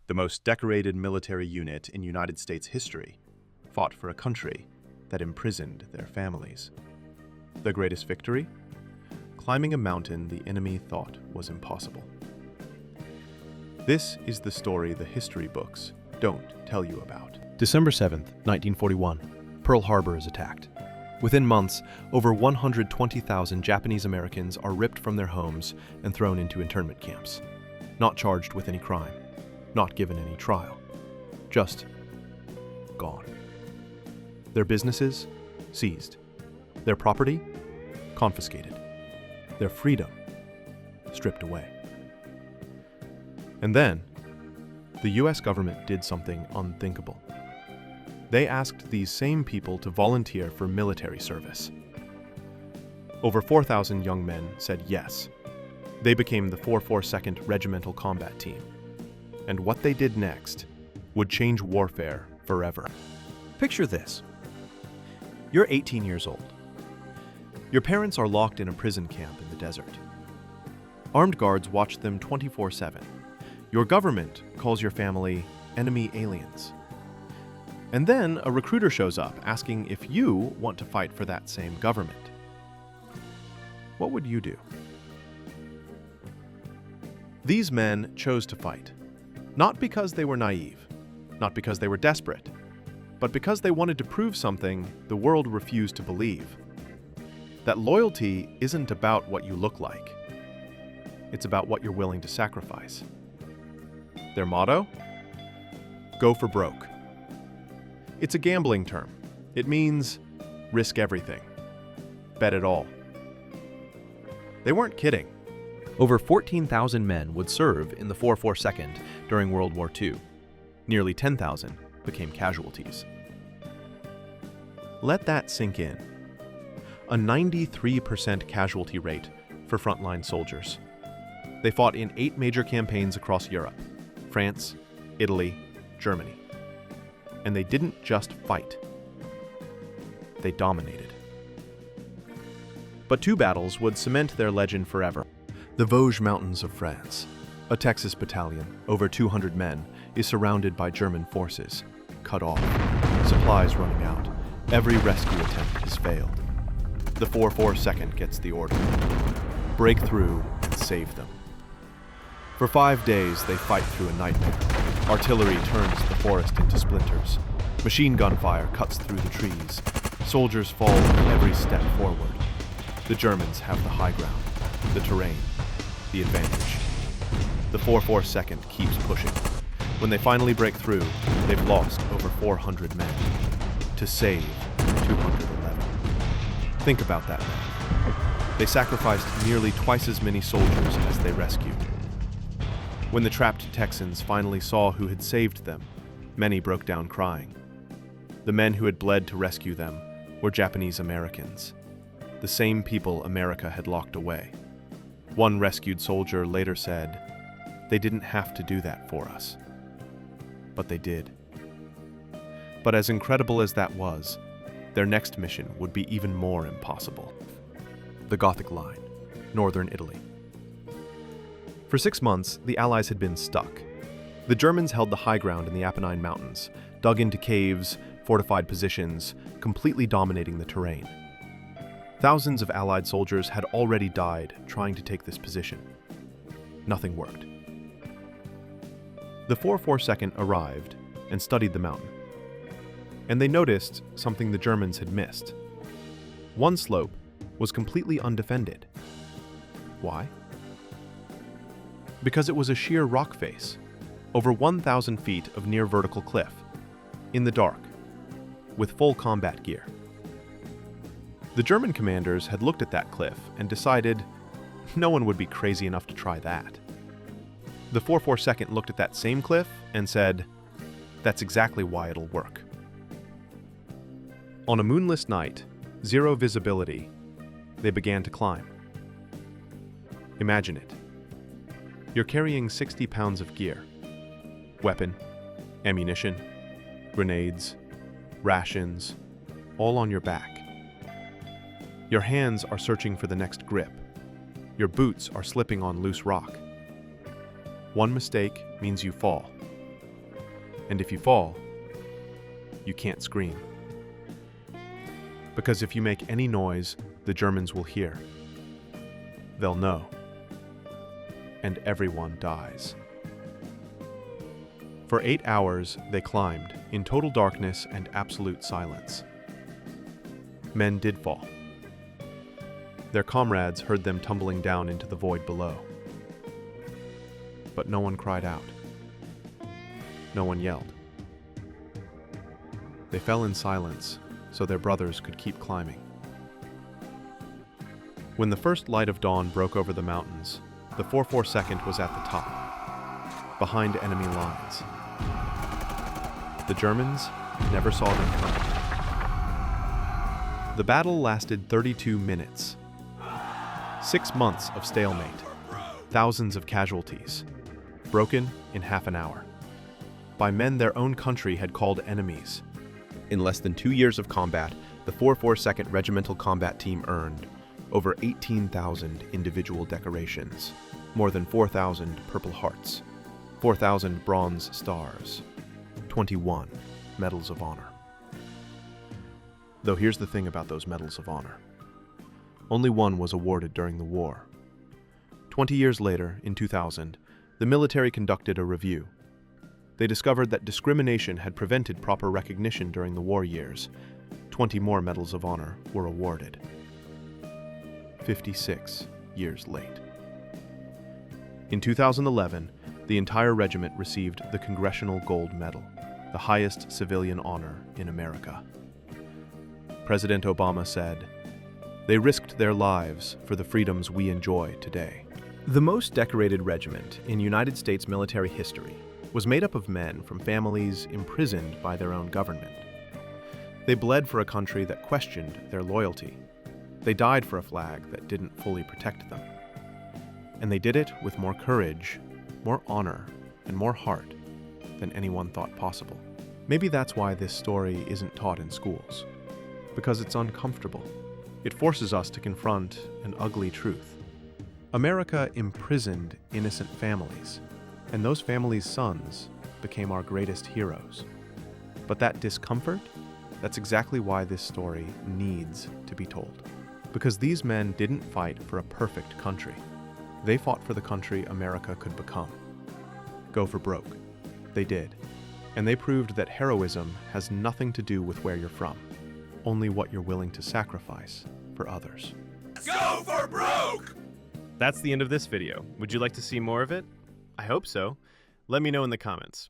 The most decorated military unit in United States history fought for a country that imprisoned their families. Their greatest victory? Climbing a mountain the enemy thought was impossible. This is the story the history books don't tell you about. December 7th, 1941. Pearl Harbor is attacked. Within months, over 120,000 Japanese Americans are ripped from their homes and thrown into internment camps. Not charged with any crime. Not given any trial. Just gone. Their businesses seized. Their property confiscated. Their freedom stripped away. And then, the US government did something unthinkable. They asked these same people to volunteer for military service. Over 4,000 young men said yes. They became the 442nd Regimental Combat Team. And what they did next would change warfare forever. Picture this. You're 18 years old. Your parents are locked in a prison camp in the desert. Armed guards watch them 24/7. Your government calls your family enemy aliens. And then a recruiter shows up asking if you want to fight for that same government. What would you do? These men chose to fight, not because they were naive, not because they were desperate, but because they wanted to prove something the world refused to believe. That loyalty isn't about what you look like. It's about what you're willing to sacrifice. Their motto? Go for broke. It's a gambling term. It means risk everything. Bet it all. They weren't kidding. Over 14,000 men would serve in the 442nd during World War II. Nearly 10,000 became casualties. Let that sink in. A 93% casualty rate for frontline soldiers. They fought in 8 major campaigns across Europe: France, Italy, Germany. And they didn't just fight. They dominated. But 2 battles would cement their legend forever. The Vosges Mountains of France. A Texas battalion, over 200 men, is surrounded by German forces, cut off, supplies running out. Every rescue attempt has failed. The 442nd gets the order. Break through and save them. For 5 days, they fight through a nightmare. Artillery turns the forest into splinters. Machine gun fire cuts through the trees. Soldiers fall with every step forward. The Germans have the high ground, the terrain, the advantage. The 442nd keeps pushing. When they finally break through, they've lost over 400 men to save 211. Think about that now. They sacrificed nearly twice as many soldiers as they rescued. When the trapped Texans finally saw who had saved them, many broke down crying. The men who had bled to rescue them were Japanese Americans, the same people America had locked away. One rescued soldier later said, "They didn't have to do that for us." But they did. But as incredible as that was, their next mission would be even more impossible. The Gothic Line, northern Italy. For 6 months, the Allies had been stuck. The Germans held the high ground in the Apennine Mountains, dug into caves, fortified positions, completely dominating the terrain. Thousands of Allied soldiers had already died trying to take this position. Nothing worked. The 442nd arrived and studied the mountain. And they noticed something the Germans had missed. One slope was completely undefended. Why? Because it was a sheer rock face, over 1,000 feet of near vertical cliff, in the dark, with full combat gear. The German commanders had looked at that cliff and decided no one would be crazy enough to try that. The 442nd looked at that same cliff and said, "That's exactly why it'll work." On a moonless night, 0 visibility, they began to climb. Imagine it. You're carrying 60 pounds of gear. Weapon, ammunition, grenades, rations, all on your back. Your hands are searching for the next grip. Your boots are slipping on loose rock. One mistake means you fall. And if you fall, you can't scream. Because if you make any noise, the Germans will hear. They'll know. And everyone dies. For 8 hours, they climbed, in total darkness and absolute silence. Men did fall. Their comrades heard them tumbling down into the void below. But no one cried out. No one yelled. They fell in silence, so their brothers could keep climbing. When the first light of dawn broke over the mountains, the 442nd was at the top, behind enemy lines. The Germans never saw them coming. The battle lasted 32 minutes. 6 months of stalemate, thousands of casualties, broken in half an hour, by men their own country had called enemies. In less than 2 years of combat, the 442nd Regimental Combat Team earned over 18,000 individual decorations, more than 4,000 Purple Hearts, 4,000 Bronze Stars, 21 Medals of Honor. Though here's the thing about those Medals of Honor. Only one was awarded during the war. 20 years later, in 2000, the military conducted a review. They discovered that discrimination had prevented proper recognition during the war years. 20 more Medals of Honor were awarded. 56 years late. In 2011, the entire regiment received the Congressional Gold Medal, the highest civilian honor in America. President Obama said, "They risked their lives for the freedoms we enjoy today." The most decorated regiment in United States military history was made up of men from families imprisoned by their own government. They bled for a country that questioned their loyalty. They died for a flag that didn't fully protect them. And they did it with more courage, more honor, and more heart than anyone thought possible. Maybe that's why this story isn't taught in schools. Because it's uncomfortable. It forces us to confront an ugly truth. America imprisoned innocent families, and those families' sons became our greatest heroes. But that discomfort, that's exactly why this story needs to be told. Because these men didn't fight for a perfect country. They fought for the country America could become. Go for broke. They did. And they proved that heroism has nothing to do with where you're from, only what you're willing to sacrifice for others. Go for broke! That's the end of this video. Would you like to see more of it? I hope so. Let me know in the comments.